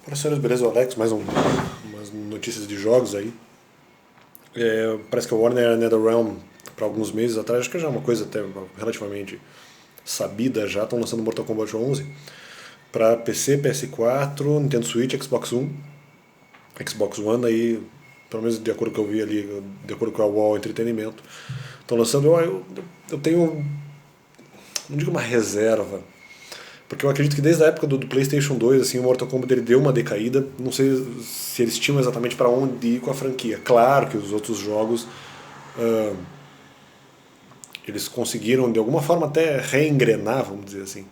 Para senhores, beleza, Alex? Umas notícias de jogos aí. Parece que a Warner e a NetherRealm, para alguns meses atrás, acho que já é uma coisa até relativamente sabida já, estão lançando Mortal Kombat 11 para PC, PS4, Nintendo Switch, Xbox One. Xbox One aí, pelo menos de acordo com o que eu vi ali, de acordo com a UOL Entretenimento, estão lançando. Eu tenho, não digo uma reserva, porque eu acredito que desde a época do PlayStation 2, assim, o Mortal Kombat ele deu uma decaída. Não sei se eles tinham exatamente para onde ir com a franquia. Claro que os outros jogos eles conseguiram de alguma forma até reengrenar, vamos dizer assim,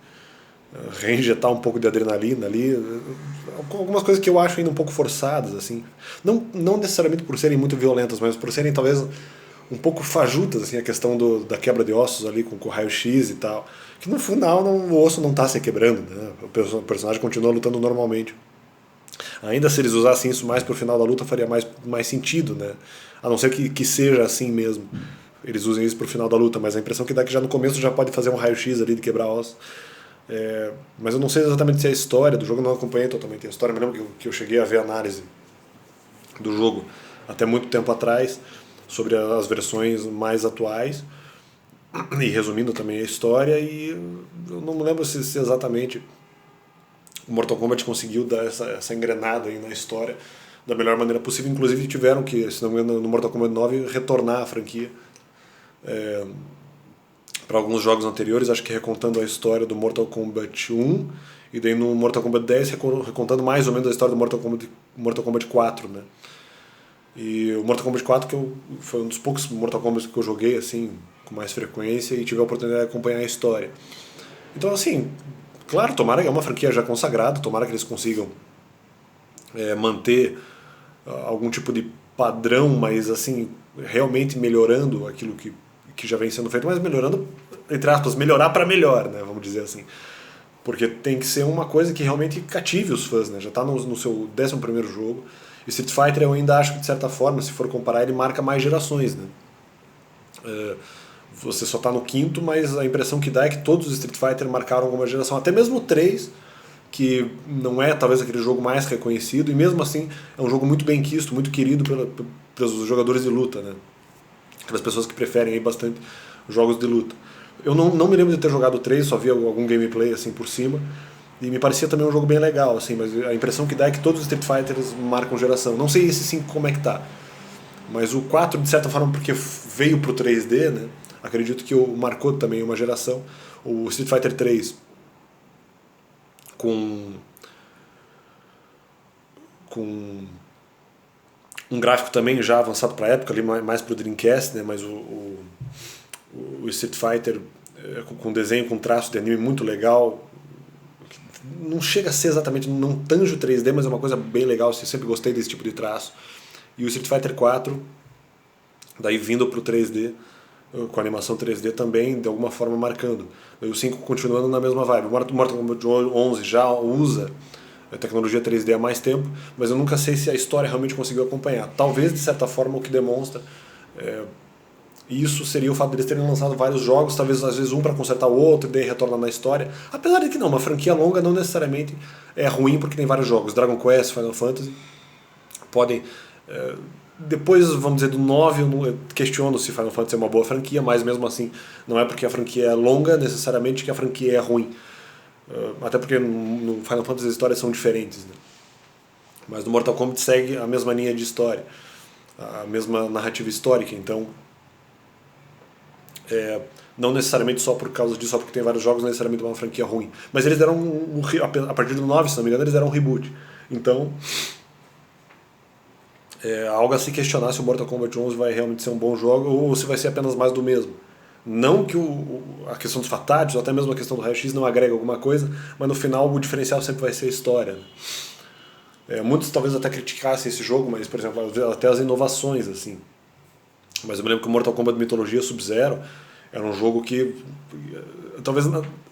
reinjetar um pouco de adrenalina ali, com algumas coisas que eu acho ainda um pouco forçadas, assim. Não necessariamente por serem muito violentas, mas por serem talvez um pouco fajutas, assim, a questão da quebra de ossos ali com o raio-x e tal. Que no final o osso não está se quebrando, né? O personagem continua lutando normalmente. Ainda se eles usassem isso mais pro final da luta faria mais sentido, né? A não ser que seja assim mesmo. Eles usem isso pro final da luta, mas a impressão que dá é que já no começo já pode fazer um raio-x ali de quebrar ossos. Mas eu não sei exatamente se é a história do jogo, não acompanhei totalmente a história. Me lembro que eu cheguei a ver a análise do jogo até muito tempo atrás sobre as versões mais atuais e resumindo também a história. E eu não me lembro se exatamente o Mortal Kombat conseguiu dar essa engrenada aí na história da melhor maneira possível. Inclusive tiveram que, se não me engano, no Mortal Kombat 9 retornar a franquia para alguns jogos anteriores, acho que recontando a história do Mortal Kombat 1 e daí no Mortal Kombat 10 recontando mais ou menos a história do Mortal Kombat 4, né? E o Mortal Kombat 4 foi um dos poucos Mortal Kombat que eu joguei assim com mais frequência e tive a oportunidade de acompanhar a história. Então assim, claro, tomara que é uma franquia já consagrada, tomara que eles consigam manter algum tipo de padrão, mas assim, realmente melhorando aquilo que já vem sendo feito, mas melhorando, entre aspas, melhorar para melhor, né, vamos dizer assim. Porque tem que ser uma coisa que realmente cative os fãs, né? Já está no seu 11º jogo. E Street Fighter eu ainda acho que, de certa forma, se for comparar, ele marca mais gerações, né? Você só está no quinto, mas a impressão que dá é que todos os Street Fighter marcaram alguma geração. Até mesmo o 3, que não é talvez aquele jogo mais reconhecido, e mesmo assim é um jogo muito bem quisto, muito querido pelos jogadores de luta, né? Aquelas pessoas que preferem aí bastante jogos de luta. Eu não me lembro de ter jogado o 3, só vi algum gameplay assim por cima, e me parecia também um jogo bem legal, assim, mas a impressão que dá é que todos os Street Fighters marcam geração. Não sei esse 5 como é que tá, mas o 4 de certa forma porque veio pro 3D, né? Acredito que marcou também uma geração. O Street Fighter 3 com com um gráfico também já avançado para a época, ali mais para o Dreamcast, né? Mas o Street Fighter com desenho, com traço de anime muito legal. Não chega a ser exatamente, não tange o 3D, mas é uma coisa bem legal, assim, sempre gostei desse tipo de traço. E o Street Fighter 4, daí vindo pro 3D, com animação 3D também, de alguma forma marcando. E o 5 continuando na mesma vibe. O Mortal Kombat 11 já usa a tecnologia 3D há mais tempo, mas eu nunca sei se a história realmente conseguiu acompanhar. Talvez, de certa forma, o que demonstra isso seria o fato de eles terem lançado vários jogos, talvez às vezes um para consertar o outro e daí retornar na história. Apesar de que não, uma franquia longa não necessariamente é ruim porque tem vários jogos. Dragon Quest, Final Fantasy podem. Depois, vamos dizer, do 9, eu questiono se Final Fantasy é uma boa franquia, mas mesmo assim, não é porque a franquia é longa necessariamente que a franquia é ruim. Até porque no Final Fantasy as histórias são diferentes, né? Mas no Mortal Kombat segue a mesma linha de história, a mesma narrativa histórica, então não necessariamente só por causa disso, só porque tem vários jogos, não necessariamente uma franquia ruim. Mas eles deram a partir do 9, se não me engano, eles deram um reboot. Então, algo a se questionar se o Mortal Kombat 11 vai realmente ser um bom jogo ou se vai ser apenas mais do mesmo. Não que a questão dos fatalities, ou até mesmo a questão do raio-x não agrega alguma coisa, mas no final o diferencial sempre vai ser a história. Muitos talvez até criticassem esse jogo, mas, por exemplo, até as inovações, assim. Mas eu me lembro que o Mortal Kombat Mitologia Sub-Zero era um jogo que, talvez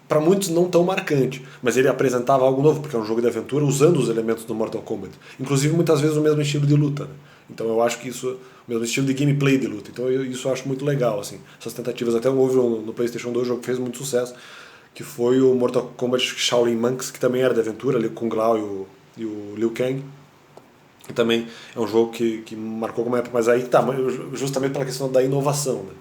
para muitos não tão marcante, mas ele apresentava algo novo, porque é um jogo de aventura usando os elementos do Mortal Kombat. Inclusive, muitas vezes, o mesmo estilo de luta. Né? Então eu acho que isso, o mesmo estilo de gameplay de luta. Então isso eu acho muito legal, assim. Essas tentativas, até houve no PlayStation 2 um jogo que fez muito sucesso, que foi o Mortal Kombat Shaolin Monks, que também era de aventura, ali com o Glau e o Liu Kang. E também é um jogo que marcou como época, mas aí tá, justamente pela questão da inovação, né?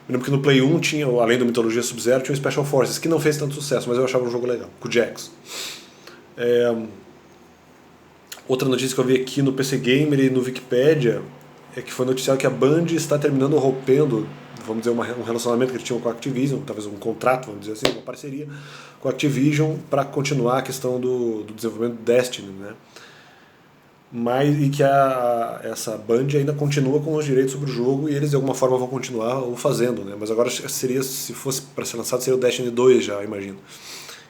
Eu lembro que no Play 1 tinha, além do Mitologia Sub-Zero, tinha o Special Forces, que não fez tanto sucesso, mas eu achava um jogo legal, com o Jax. Outra notícia que eu vi aqui no PC Gamer e no Wikipedia é que foi noticiado que a Band está terminando rompendo, vamos dizer, um relacionamento que eles tinham com a Activision, talvez um contrato, vamos dizer assim, uma parceria com a Activision para continuar a questão do desenvolvimento do Destiny, né? E que essa Band ainda continua com os direitos sobre o jogo e eles de alguma forma vão continuar o fazendo, né? Mas agora seria, se fosse para ser lançado, seria o Destiny 2 já, imagino.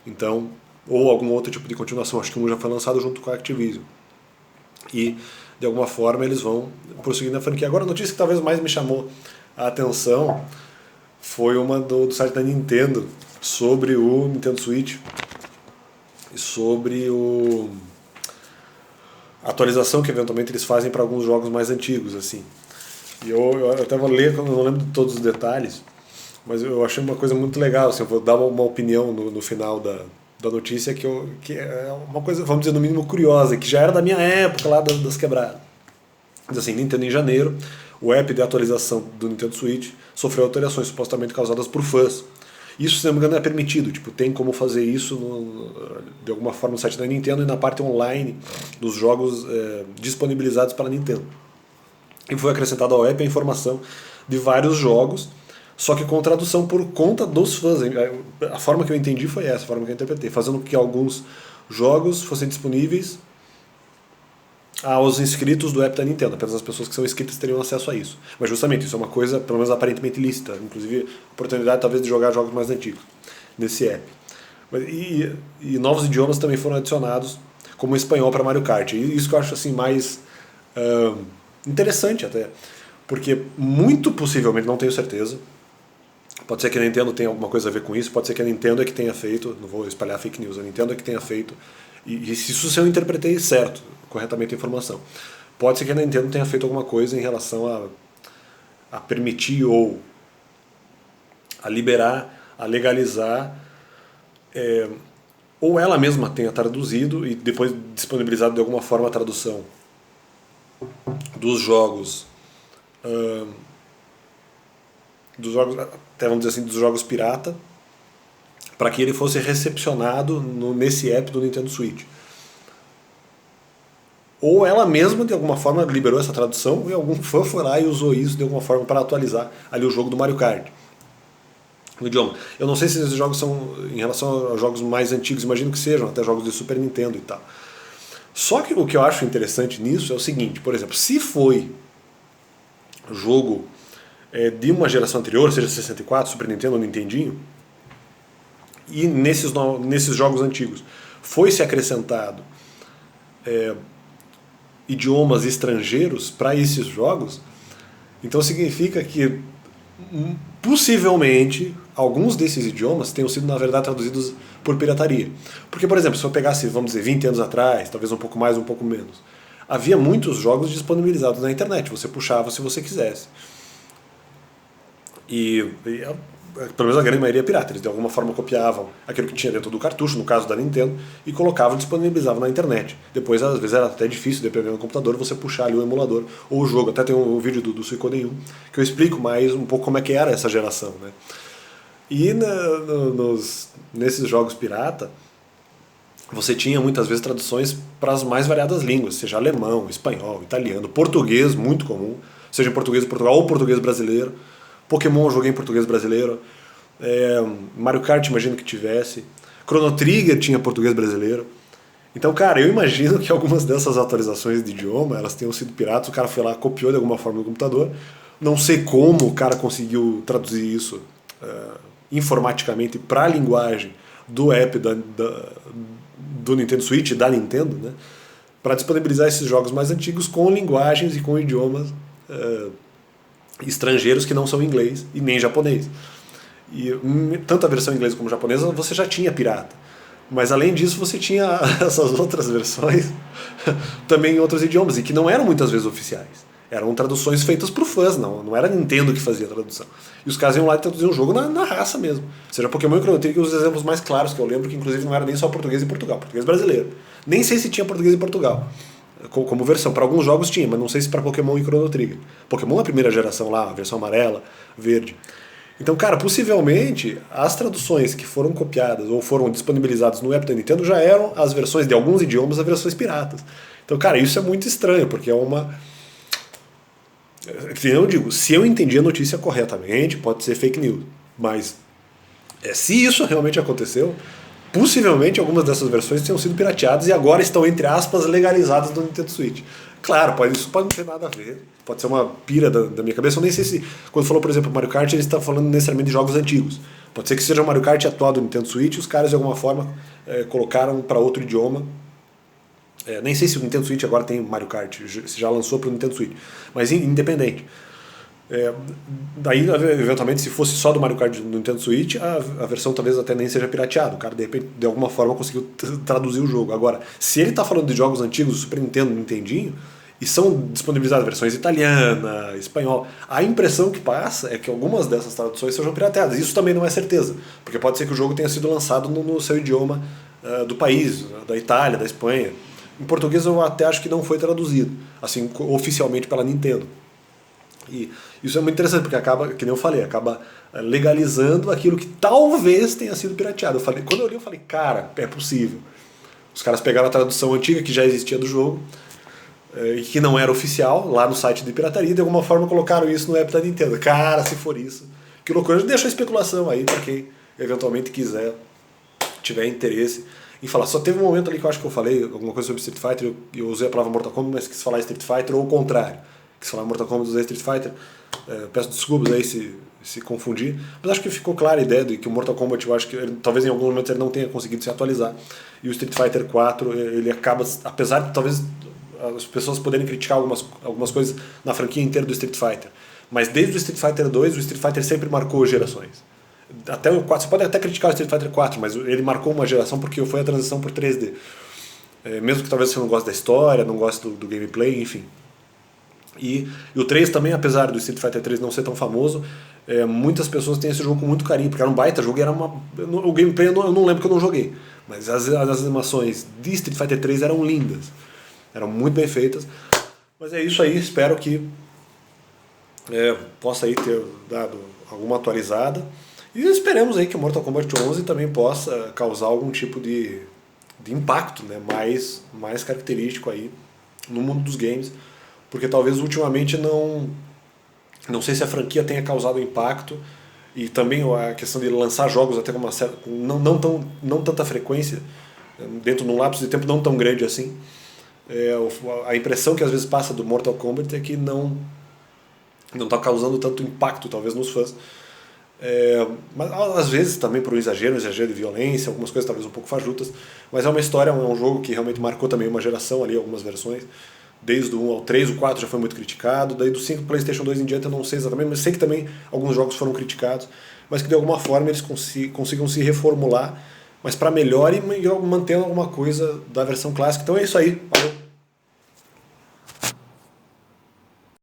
Então, ou algum outro tipo de continuação, acho que um já foi lançado junto com a Activision. E de alguma forma eles vão prosseguir na franquia. Agora a notícia que talvez mais me chamou a atenção foi uma do site da Nintendo sobre o Nintendo Switch e sobre a atualização que eventualmente eles fazem para alguns jogos mais antigos, assim. E eu até vou ler, eu não lembro de todos os detalhes, mas eu achei uma coisa muito legal, assim, eu vou dar uma opinião no final da notícia que é uma coisa, vamos dizer, no mínimo curiosa, que já era da minha época lá das quebradas. Diz assim, Nintendo em janeiro, o app de atualização do Nintendo Switch sofreu alterações supostamente causadas por fãs. Isso, se não me engano, é permitido, tipo, tem como fazer isso de alguma forma no site da Nintendo e na parte online dos jogos disponibilizados para a Nintendo. E foi acrescentada ao app a informação de vários jogos, só que com tradução por conta dos fãs. A forma que eu entendi foi essa, a forma que eu interpretei, fazendo com que alguns jogos fossem disponíveis aos inscritos do app da Nintendo. Apenas as pessoas que são inscritas teriam acesso a isso. Mas justamente, isso é uma coisa, pelo menos aparentemente lícita. Inclusive, oportunidade talvez de jogar jogos mais antigos nesse app. E novos idiomas também foram adicionados, como o espanhol para Mario Kart. E isso que eu acho assim, mais interessante até. Porque muito possivelmente, não tenho certeza, pode ser que a Nintendo tenha alguma coisa a ver com isso, pode ser que a Nintendo é que tenha feito, não vou espalhar fake news, a Nintendo é que tenha feito, e se eu interpretei certo, corretamente a informação, pode ser que a Nintendo tenha feito alguma coisa em relação a permitir ou a liberar, a legalizar, ou ela mesma tenha traduzido e depois disponibilizado de alguma forma a tradução dos jogos, até vamos dizer assim, dos jogos pirata, para que ele fosse recepcionado nesse app do Nintendo Switch. Ou ela mesma, de alguma forma, liberou essa tradução e algum fã foi lá e usou isso de alguma forma para atualizar ali o jogo do Mario Kart. No idioma. Eu não sei se esses jogos são em relação aos jogos mais antigos, imagino que sejam, até jogos de Super Nintendo e tal. Só que o que eu acho interessante nisso é o seguinte, por exemplo, se foi jogo de uma geração anterior, seja 64, Super Nintendo ou Nintendinho, e nesses jogos antigos foi-se acrescentado idiomas estrangeiros para esses jogos, então significa que possivelmente alguns desses idiomas tenham sido na verdade traduzidos por pirataria. Porque, por exemplo, se eu pegasse, vamos dizer, 20 anos atrás, talvez um pouco mais, um pouco menos, havia muitos jogos disponibilizados na internet, você puxava se você quisesse. E pelo menos a grande maioria é pirata, eles de alguma forma copiavam aquilo que tinha dentro do cartucho, no caso da Nintendo, e colocavam e disponibilizavam na internet. Depois, às vezes, era até difícil, dependendo do computador, você puxar ali o emulador ou o jogo. Até tem um vídeo do Suicoden 1 que eu explico mais um pouco como é que era essa geração, né? E nesses jogos pirata, você tinha muitas vezes traduções para as mais variadas línguas, seja alemão, espanhol, italiano, português, muito comum, seja em português de Portugal ou português brasileiro. Pokémon eu joguei em português brasileiro, Mario Kart imagino que tivesse, Chrono Trigger tinha português brasileiro. Então, cara, eu imagino que algumas dessas atualizações de idioma, elas tenham sido piratas, o cara foi lá, copiou de alguma forma no computador, não sei como o cara conseguiu traduzir isso informaticamente para a linguagem do app do Nintendo Switch, da Nintendo, né, para disponibilizar esses jogos mais antigos com linguagens e com idiomas estrangeiros que não são inglês e nem japonês. E tanto a versão inglesa como japonesa você já tinha pirata. Mas além disso você tinha essas outras versões também em outros idiomas e que não eram muitas vezes oficiais. Eram traduções feitas por fãs, não era a Nintendo que fazia a tradução. E os caras iam lá e traduziam o jogo na raça mesmo. Ou seja, Pokémon e Chrono Trigger, os exemplos mais claros que eu lembro, que inclusive não era nem só português em Portugal, português brasileiro. Nem sei se tinha português em Portugal, como versão. Para alguns jogos tinha, mas não sei se para Pokémon e Chrono Trigger. Pokémon é a primeira geração lá, a versão amarela, verde. Então, cara, possivelmente as traduções que foram copiadas ou foram disponibilizadas no app da Nintendo já eram as versões de alguns idiomas, as versões piratas. Então, cara, isso é muito estranho, porque é uma... Eu digo, se eu entendi a notícia corretamente, pode ser fake news. Mas se isso realmente aconteceu, possivelmente algumas dessas versões tenham sido pirateadas e agora estão, entre aspas, legalizadas no Nintendo Switch. Claro, isso pode não ter nada a ver. Pode ser uma pira da minha cabeça. Eu nem sei se, quando falou, por exemplo, Mario Kart, ele está falando necessariamente de jogos antigos. Pode ser que seja o Mario Kart atual do Nintendo Switch e os caras, de alguma forma, colocaram para outro idioma. Nem sei se o Nintendo Switch agora tem Mario Kart, se já lançou para o Nintendo Switch, mas independente. Daí, eventualmente, se fosse só do Mario Kart no Nintendo Switch, a versão talvez até nem seja pirateada. O cara, de repente, de alguma forma, conseguiu traduzir o jogo. Agora, se ele está falando de jogos antigos do Super Nintendo, Nintendinho, e são disponibilizadas versões italiana, espanhol, a impressão que passa é que algumas dessas traduções sejam pirateadas. Isso também não é certeza, porque pode ser que o jogo tenha sido lançado no seu idioma do país, da Itália, da Espanha. Em português eu até acho que não foi traduzido, assim, oficialmente pela Nintendo. E isso é muito interessante, porque acaba, que nem eu falei, acaba legalizando aquilo que talvez tenha sido pirateado. Quando eu li, eu falei, cara, é possível. Os caras pegaram a tradução antiga que já existia do jogo, e que não era oficial, lá no site de pirataria, e de alguma forma colocaram isso no app da Nintendo. Cara, se for isso, que loucura. Deixa a especulação aí para quem eventualmente quiser, tiver interesse em falar. Só teve um momento ali que eu acho que eu falei alguma coisa sobre Street Fighter, eu usei a palavra Mortal Kombat, mas quis falar Street Fighter, ou o contrário. Quis falar Mortal Kombat, usei Street Fighter. Peço desculpas aí se confundir, mas acho que ficou clara a ideia de que o Mortal Kombat, eu acho que talvez em alguns momentos ele não tenha conseguido se atualizar. E o Street Fighter 4, ele acaba, apesar de talvez as pessoas poderem criticar algumas coisas na franquia inteira do Street Fighter, mas desde o Street Fighter 2, o Street Fighter sempre marcou gerações. Até o 4, você pode até criticar o Street Fighter 4, mas ele marcou uma geração porque foi a transição por 3D. Mesmo que talvez você não goste da história, não goste do gameplay, enfim. E o 3 também, apesar do Street Fighter 3 não ser tão famoso, muitas pessoas têm esse jogo com muito carinho, porque era um baita jogo e era o gameplay eu não lembro que eu não joguei, mas as animações de Street Fighter 3 eram lindas, eram muito bem feitas. Mas é isso aí, espero que possa aí ter dado alguma atualizada. E esperemos aí que o Mortal Kombat 11 também possa causar algum tipo de impacto, né, mais característico aí no mundo dos games, porque talvez ultimamente não sei se a franquia tenha causado impacto, e também a questão de lançar jogos até com uma certa, não tanta frequência, dentro de um lapso de tempo não tão grande assim. A impressão que às vezes passa do Mortal Kombat é que não está causando tanto impacto talvez nos fãs. Mas às vezes também por um exagero de violência, algumas coisas talvez um pouco fajutas, mas é uma história, é um jogo que realmente marcou também uma geração ali, algumas versões, desde o 1 ao 3, o 4 já foi muito criticado, daí do 5 PlayStation 2 em diante eu não sei exatamente, mas sei que também alguns jogos foram criticados, mas que de alguma forma eles consigam se reformular, mas para melhor e mantendo alguma coisa da versão clássica. Então é isso aí, valeu!